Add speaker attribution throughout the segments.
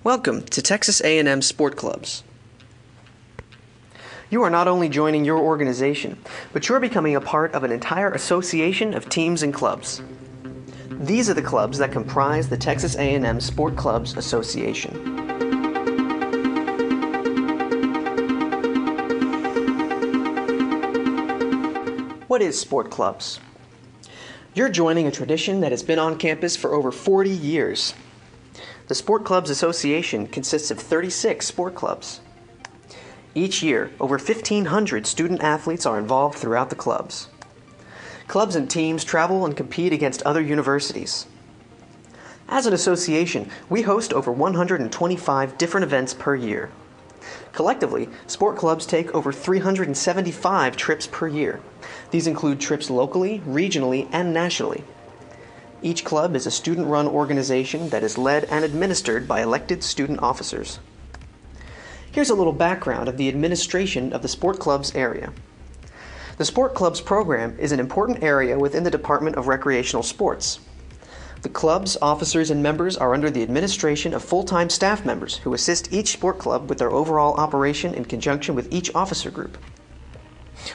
Speaker 1: Welcome to Texas A&M Sport Clubs. You are not only joining your organization, but you're becoming a part of an entire association of teams and clubs. These are the clubs that comprise the Texas A&M Sport Clubs Association. What is sport clubs? You're joining a tradition that has been on campus for over 40 years. The Sport Clubs Association consists of 36 sport clubs. Each year, over 1,500 student athletes are involved throughout the clubs. Clubs and teams travel and compete against other universities. As an association, we host over 125 different events per year. Collectively, sport clubs take over 375 trips per year. These include trips locally, regionally, and nationally. Each club is a student-run organization that is led and administered by elected student officers. Here's a little background of the administration of the sport clubs area. The sport clubs program is an important area within the Department of Recreational Sports. The clubs, officers, and members are under the administration of full-time staff members who assist each sport club with their overall operation in conjunction with each officer group.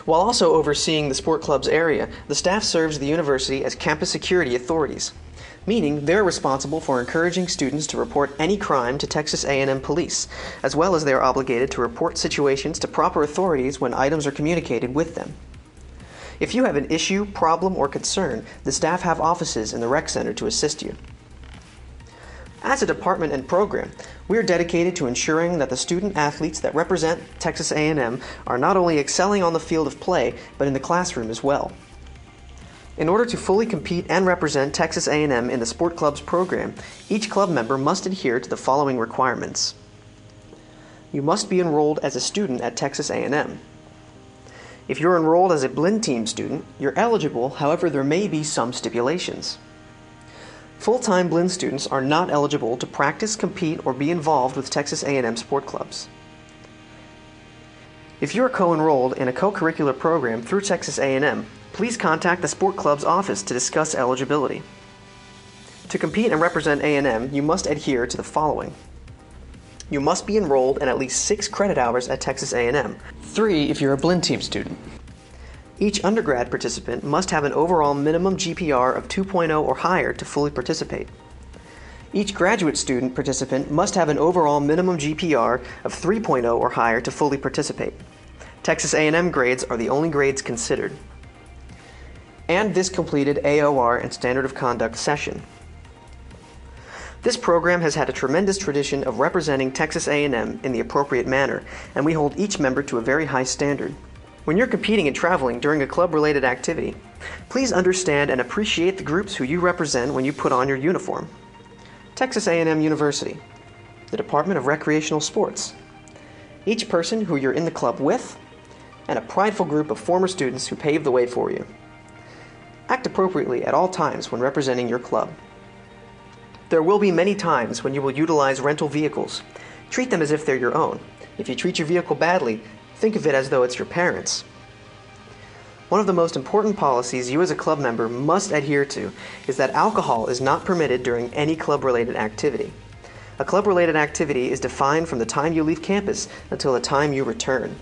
Speaker 1: While also overseeing the sport club's area, the staff serves the university as campus security authorities, meaning they're responsible for encouraging students to report any crime to Texas A&M police, as well as they are obligated to report situations to proper authorities when items are communicated with them. If you have an issue, problem, or concern, the staff have offices in the rec center to assist you. As a department and program, we are dedicated to ensuring that the student athletes that represent Texas A&M are not only excelling on the field of play, but in the classroom as well. In order to fully compete and represent Texas A&M in the Sport Clubs program, each club member must adhere to the following requirements. You must be enrolled as a student at Texas A&M. If you're enrolled as a blend team student, you're eligible, however there may be some stipulations. Full-time blend students are not eligible to practice, compete, or be involved with Texas A&M sport clubs. If you are co-enrolled in a co-curricular program through Texas A&M, please contact the sport club's office to discuss eligibility. To compete and represent A&M, you must adhere to the following. You must be enrolled in at least 6 credit hours at Texas A&M, 3 if you're a blend team student. Each undergrad participant must have an overall minimum GPR of 2.0 or higher to fully participate. Each graduate student participant must have an overall minimum GPR of 3.0 or higher to fully participate. Texas A&M grades are the only grades considered. And this completed AOR and Standard of Conduct session. This program has had a tremendous tradition of representing Texas A&M in the appropriate manner, and we hold each member to a very high standard. When you're competing and traveling during a club-related activity, please understand and appreciate the groups who you represent when you put on your uniform. Texas A&M University, the Department of Recreational Sports, each person who you're in the club with, and a prideful group of former students who paved the way for you. Act appropriately at all times when representing your club. There will be many times when you will utilize rental vehicles. Treat them as if they're your own. If you treat your vehicle badly, think of it as though it's your parents'. One of the most important policies you as a club member must adhere to is that alcohol is not permitted during any club-related activity. A club-related activity is defined from the time you leave campus until the time you return.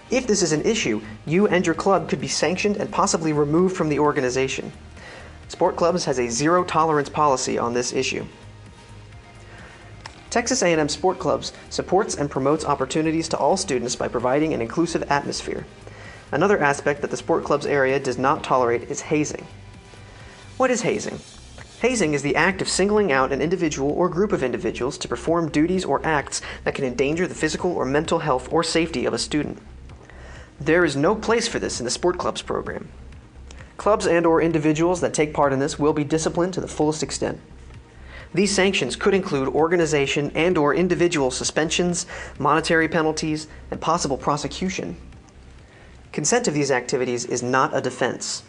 Speaker 1: If this is an issue, you and your club could be sanctioned and possibly removed from the organization. Sport Clubs has a zero-tolerance policy on this issue. Texas A&M Sport Clubs supports and promotes opportunities to all students by providing an inclusive atmosphere. Another aspect that the Sport Clubs area does not tolerate is hazing. What is hazing? Hazing is the act of singling out an individual or group of individuals to perform duties or acts that can endanger the physical or mental health or safety of a student. There is no place for this in the Sport Clubs program. Clubs and/or individuals that take part in this will be disciplined to the fullest extent. These sanctions could include organization and/or individual suspensions, monetary penalties, and possible prosecution. Consent to these activities is not a defense.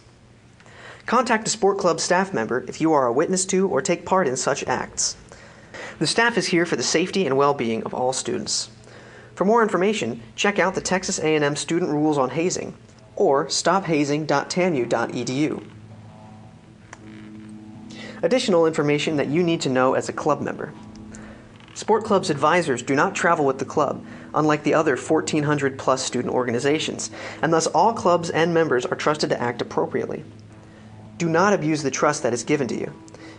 Speaker 1: Contact a sport club staff member if you are a witness to or take part in such acts. The staff is here for the safety and well-being of all students. For more information, check out the Texas A&M Student Rules on Hazing or stophazing.tamu.edu. Additional information that you need to know as a club member. Sport club's advisors do not travel with the club, unlike the other 1,400 plus student organizations, and thus all clubs and members are trusted to act appropriately. Do not abuse the trust that is given to you.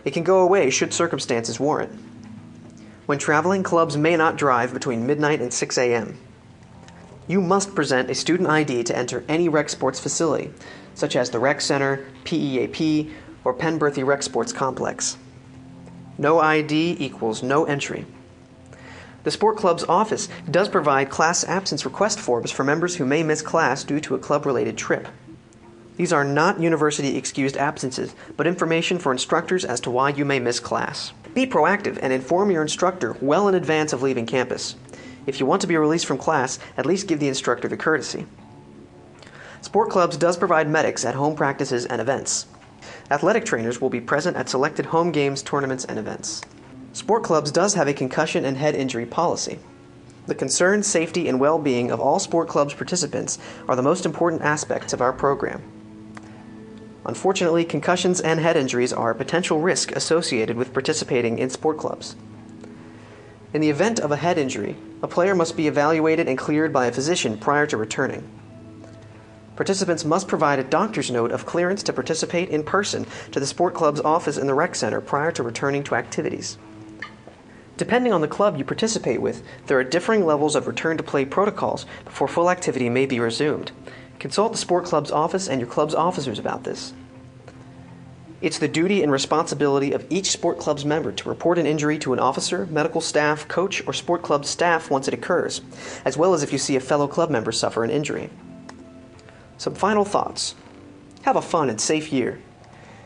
Speaker 1: It can go away should circumstances warrant. When traveling, clubs may not drive between midnight and 6 a.m. You must present a student ID to enter any rec sports facility, such as the rec center, PEAP, or Penberthy Rec Sports Complex. No ID equals no entry. The sport club's office does provide class absence request forms for members who may miss class due to a club-related trip. These are not university-excused absences, but information for instructors as to why you may miss class. Be proactive and inform your instructor well in advance of leaving campus. If you want to be released from class, at least give the instructor the courtesy. Sport clubs does provide medics at home practices and events. Athletic trainers will be present at selected home games, tournaments, and events. Sport clubs does have a concussion and head injury policy. The concern, safety, and well-being of all sport clubs participants are the most important aspects of our program. Unfortunately, concussions and head injuries are a potential risk associated with participating in sport clubs. In the event of a head injury, a player must be evaluated and cleared by a physician prior to returning. Participants must provide a doctor's note of clearance to participate in person to the sport club's office in the rec center prior to returning to activities. Depending on the club you participate with, there are differing levels of return-to-play protocols before full activity may be resumed. Consult the sport club's office and your club's officers about this. It's the duty and responsibility of each sport club's member to report an injury to an officer, medical staff, coach, or sport club staff once it occurs, as well as if you see a fellow club member suffer an injury. Some final thoughts. Have a fun and safe year.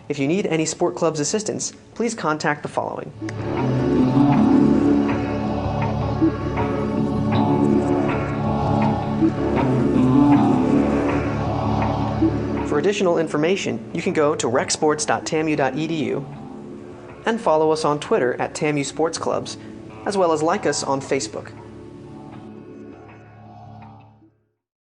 Speaker 1: If you need any sport club's assistance, please contact the following. For additional information, you can go to recsports.tamu.edu and follow us on Twitter at TAMU Sports Clubs, as well as like us on Facebook.